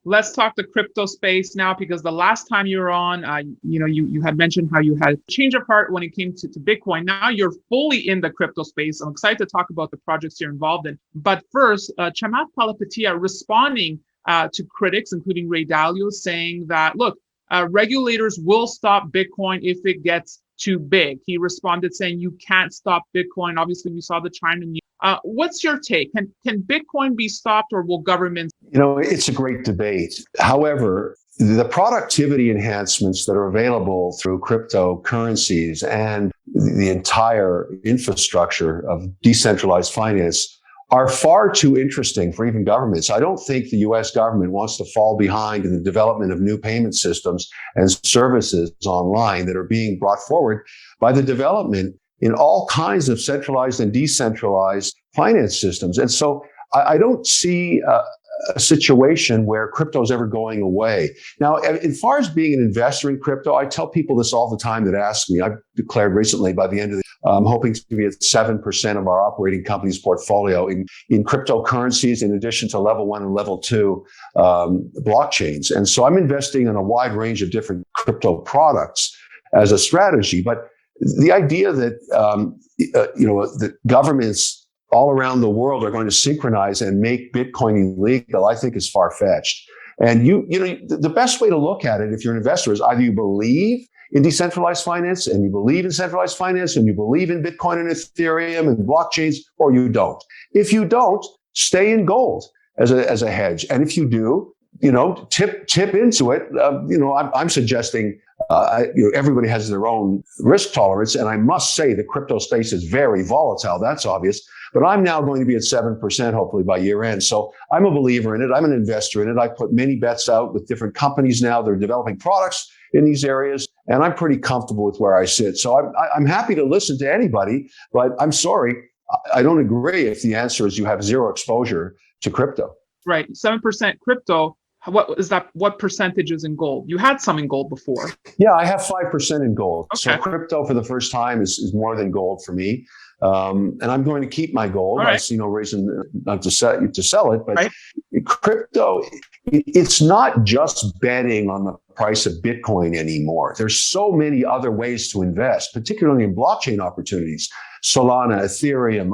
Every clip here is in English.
Let's talk the crypto space now, because the last time you were on, you had mentioned how you had change of heart when it came to Bitcoin. Now you're fully in the crypto space. I'm excited to talk about the projects you're involved in. But first, Chamath Palihapitiya responding to critics, including Ray Dalio, saying that, look, regulators will stop Bitcoin if it gets too big. He responded saying you can't stop Bitcoin. Obviously, we saw the China news. What's your take? Can Bitcoin be stopped, or will governments? It's a great debate. However, the productivity enhancements that are available through cryptocurrencies and the entire infrastructure of decentralized finance are far too interesting for even governments. I don't think the US government wants to fall behind in the development of new payment systems and services online that are being brought forward by the development in all kinds of centralized and decentralized finance systems. And so I don't see a situation where crypto is ever going away. Now, as far as being an investor in crypto, I tell people this all the time that ask me. I've declared recently by the end of the I'm hoping to be at 7% of our operating company's portfolio in cryptocurrencies, in addition to level 1 and level 2 blockchains. And so I'm investing in a wide range of different crypto products as a strategy. But the idea that that governments all around the world are going to synchronize and make Bitcoin illegal, I think is far-fetched. And the best way to look at it, if you're an investor, is either you believe in decentralized finance and you believe in centralized finance and you believe in Bitcoin and Ethereum and blockchains, or you don't. If you don't, stay in gold as a hedge. And if you do, tip into it. I'm suggesting everybody has their own risk tolerance. And I must say the crypto space is very volatile. That's obvious. But I'm now going to be at 7%, hopefully by year end. So I'm a believer in it. I'm an investor in it. I put many bets out with different companies now. They're developing products in these areas. And I'm pretty comfortable with where I sit. So I'm happy to listen to anybody. But I'm sorry, I don't agree if the answer is you have zero exposure to crypto. Right. 7% crypto. What is that? What percentage is in gold? You had some in gold before. Yeah, I have 5% in gold. Okay. So crypto for the first time is more than gold for me. And I'm going to keep my gold. Right. I see no reason not to sell it. But right. Crypto, it's not just betting on the price of Bitcoin anymore. There's so many other ways to invest, particularly in blockchain opportunities. Solana, Ethereum,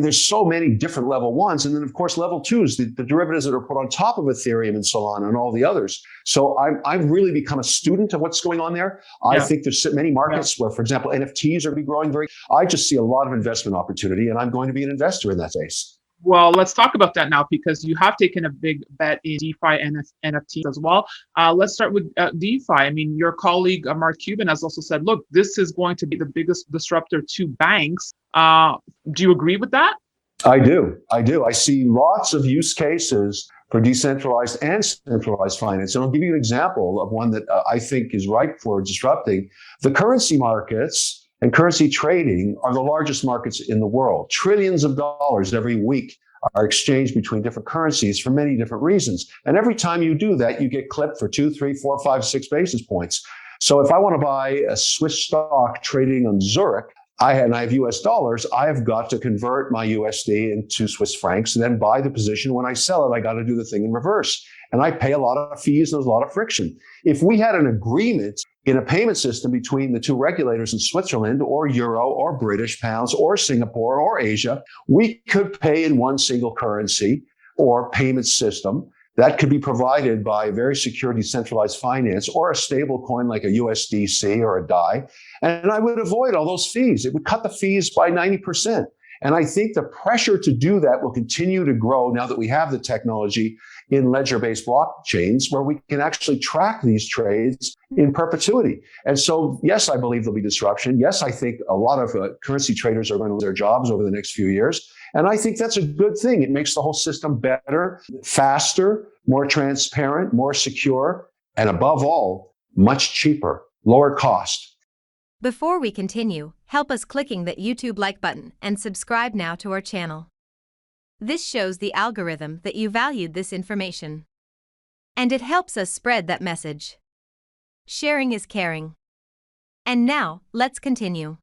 there's so many different level 1s. And then, of course, level 2s, the derivatives that are put on top of Ethereum and Solana and all the others. So I've really become a student of what's going on there. I think there's many markets where, for example, NFTs are going to be growing I just see a lot of investment opportunity, and I'm going to be an investor in that space. Well, let's talk about that now, because you have taken a big bet in DeFi and NFTs as well. Let's start with DeFi. I mean, your colleague, Mark Cuban, has also said, look, this is going to be the biggest disruptor to banks. Do you agree with that? I do. I see lots of use cases for decentralized and centralized finance. And I'll give you an example of one that I think is ripe for disrupting. The currency markets and currency trading are the largest markets in the world. Trillions of dollars every week are exchanged between different currencies for many different reasons. And every time you do that, you get clipped for 2, 3, 4, 5, 6 basis points. So if I want to buy a Swiss stock trading on Zurich, I have US dollars, I have got to convert my USD into Swiss francs and then buy the position. When I sell it, I got to do the thing in reverse. And I pay a lot of fees and there's a lot of friction. If we had an agreement in a payment system between the two regulators in Switzerland or Euro or British pounds or Singapore or Asia, we could pay in one single currency or payment system that could be provided by a very secure decentralized finance or a stable coin like a USDC or a DAI. And I would avoid all those fees. It would cut the fees by 90%. And I think the pressure to do that will continue to grow now that we have the technology in ledger-based blockchains where we can actually track these trades in perpetuity. And so, yes, I believe there'll be disruption. Yes, I think a lot of currency traders are going to lose their jobs over the next few years. And I think that's a good thing. It makes the whole system better, faster, more transparent, more secure, and above all, much cheaper, lower cost. Before we continue, help us clicking that YouTube like button and subscribe now to our channel. This shows the algorithm that you valued this information. And it helps us spread that message. Sharing is caring. And now, let's continue.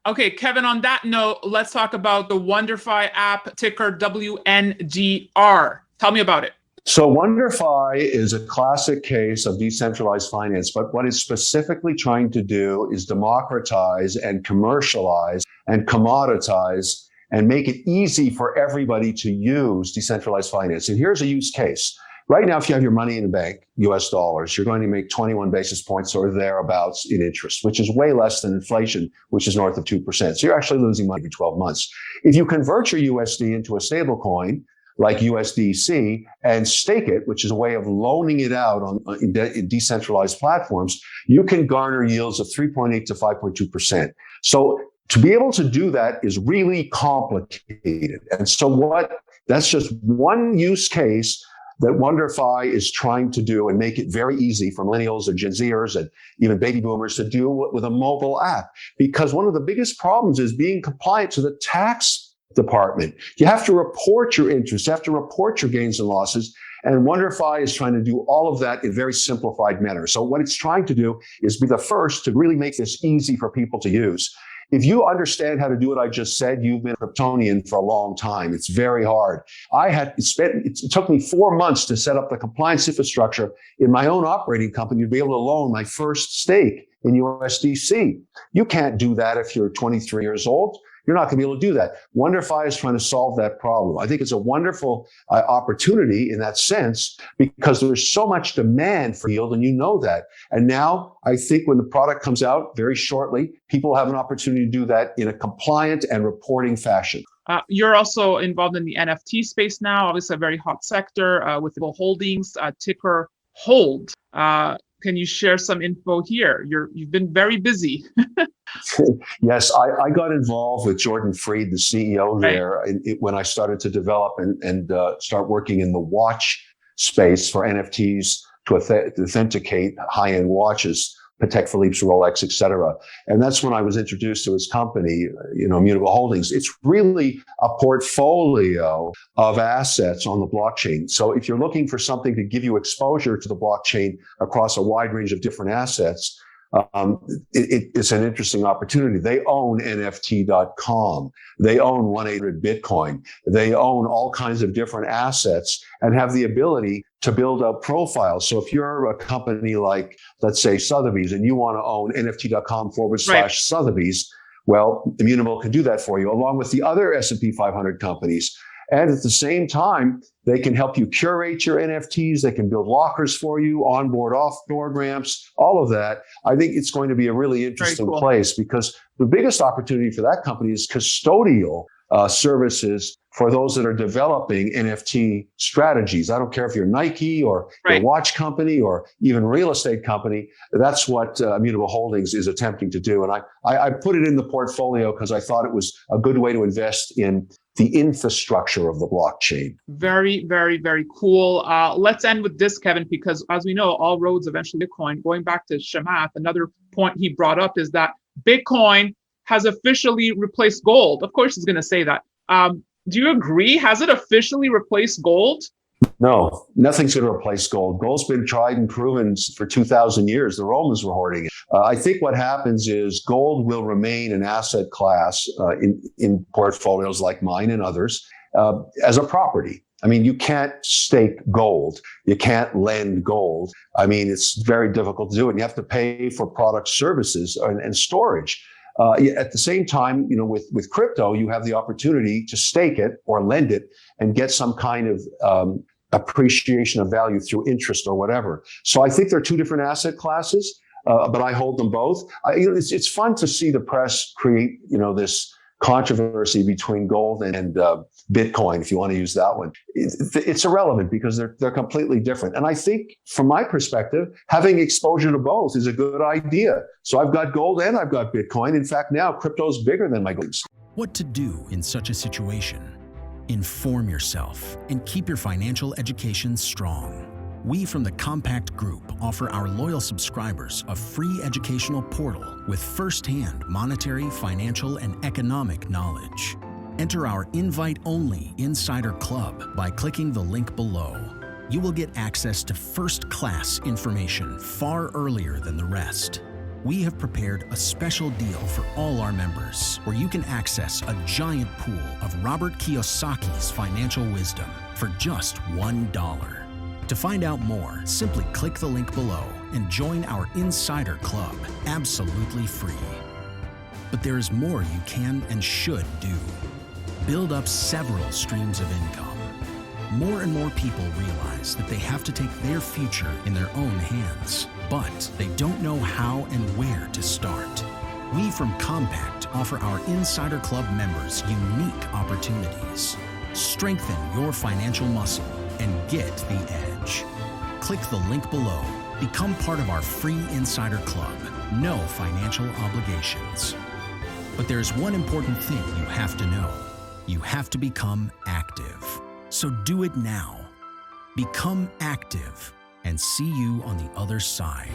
Okay, Kevin, on that note, let's talk about the WonderFi app, ticker WNDR. Tell me about it. So WonderFi is a classic case of decentralized finance, but what it's specifically trying to do is democratize and commercialize and commoditize and make it easy for everybody to use decentralized finance. And here's a use case. Right now, if you have your money in the bank, US dollars, you're going to make 21 basis points or thereabouts in interest, which is way less than inflation, which is north of 2%. So you're actually losing money every 12 months. If you convert your USD into a stable coin, like USDC, and stake it, which is a way of loaning it out in decentralized platforms, you can garner yields of 3.8 to 5.2%. So to be able to do that is really complicated. And so that's just one use case that WonderFi is trying to do and make it very easy for millennials and Gen Zers and even baby boomers to do with a mobile app. Because one of the biggest problems is being compliant to the tax department. You have to report your interest, you have to report your gains and losses. And WonderFi is trying to do all of that in a very simplified manner. So what it's trying to do is be the first to really make this easy for people to use. If you understand how to do what I just said, you've been a Kryptonian for a long time. It's very hard. It took me 4 months to set up the compliance infrastructure in my own operating company to be able to loan my first stake in USDC. You can't do that if you're 23 years old. You're not going to be able to do that. WonderFi is trying to solve that problem. I think it's a wonderful opportunity in that sense because there's so much demand for yield, and you know that. And now I think when the product comes out very shortly, people have an opportunity to do that in a compliant and reporting fashion. You're also involved in the NFT space now, obviously a very hot sector with the holdings, ticker HOLD. Can you share some info here? You've been very busy. Yes, I got involved with Jordan Freed, the CEO there, when I started to develop and start working in the watch space for NFTs to authenticate high-end watches, Patek Philippe's, Rolex, et cetera. And that's when I was introduced to his company, Immutable Holdings. It's really a portfolio of assets on the blockchain. So if you're looking for something to give you exposure to the blockchain across a wide range of different assets, it's an interesting opportunity. They own NFT.com. They own 1-800 Bitcoin. They own all kinds of different assets and have the ability to build up profiles. So if you're a company like, let's say, Sotheby's, and you want to own NFT.com/Sotheby's, well, Immutable can do that for you, along with the other S&P 500 companies. And at the same time, they can help you curate your NFTs. They can build lockers for you, onboard, offboard ramps, all of that. I think it's going to be a really interesting place because the biggest opportunity for that company is custodial services for those that are developing NFT strategies. I don't care if you're Nike or a watch company or even real estate company. That's what Immutable Holdings is attempting to do. And I put it in the portfolio because I thought it was a good way to invest in the infrastructure of the blockchain. Very, very, very cool. Let's end with this, Kevin, because as we know, all roads eventually Bitcoin. Going back to Chamath, another point he brought up is that Bitcoin has officially replaced gold. Of course, he's going to say that. Do you agree? Has it officially replaced gold? No, nothing's going to replace gold. Gold's been tried and proven for 2,000 years. The Romans were hoarding it. I think what happens is gold will remain an asset class in portfolios like mine and others as a property. I mean, you can't stake gold. You can't lend gold. I mean, it's very difficult to do it. And you have to pay for product services and storage. At the same time, with crypto, you have the opportunity to stake it or lend it and get some kind of appreciation of value through interest or whatever. So I think they're two different asset classes, but I hold them both. It's fun to see the press create, this controversy between gold and Bitcoin, if you want to use that one. It's irrelevant because they're completely different. And I think, from my perspective, having exposure to both is a good idea. So I've got gold and I've got Bitcoin. In fact, now crypto is bigger than my gold. What to do in such a situation? Inform yourself and keep your financial education strong. We from the Compact Group offer our loyal subscribers a free educational portal with first-hand monetary, financial, and economic knowledge. Enter our invite-only Insider Club by clicking the link below. You will get access to first-class information far earlier than the rest. we have prepared a special deal for all our members where you can access a giant pool of Robert Kiyosaki's financial wisdom for just $1. To find out more, simply click the link below and join our Insider Club absolutely free. But there is more you can and should do. Build up several streams of income. More and more people realize that they have to take their future in their own hands, but they don't know how and where to start. We from Compact offer our Insider Club members unique opportunities. Strengthen your financial muscle and get the edge. Click the link below. Become part of our free Insider Club. No financial obligations. But there's one important thing you have to know. You have to become active. So do it now. Become active and see you on the other side.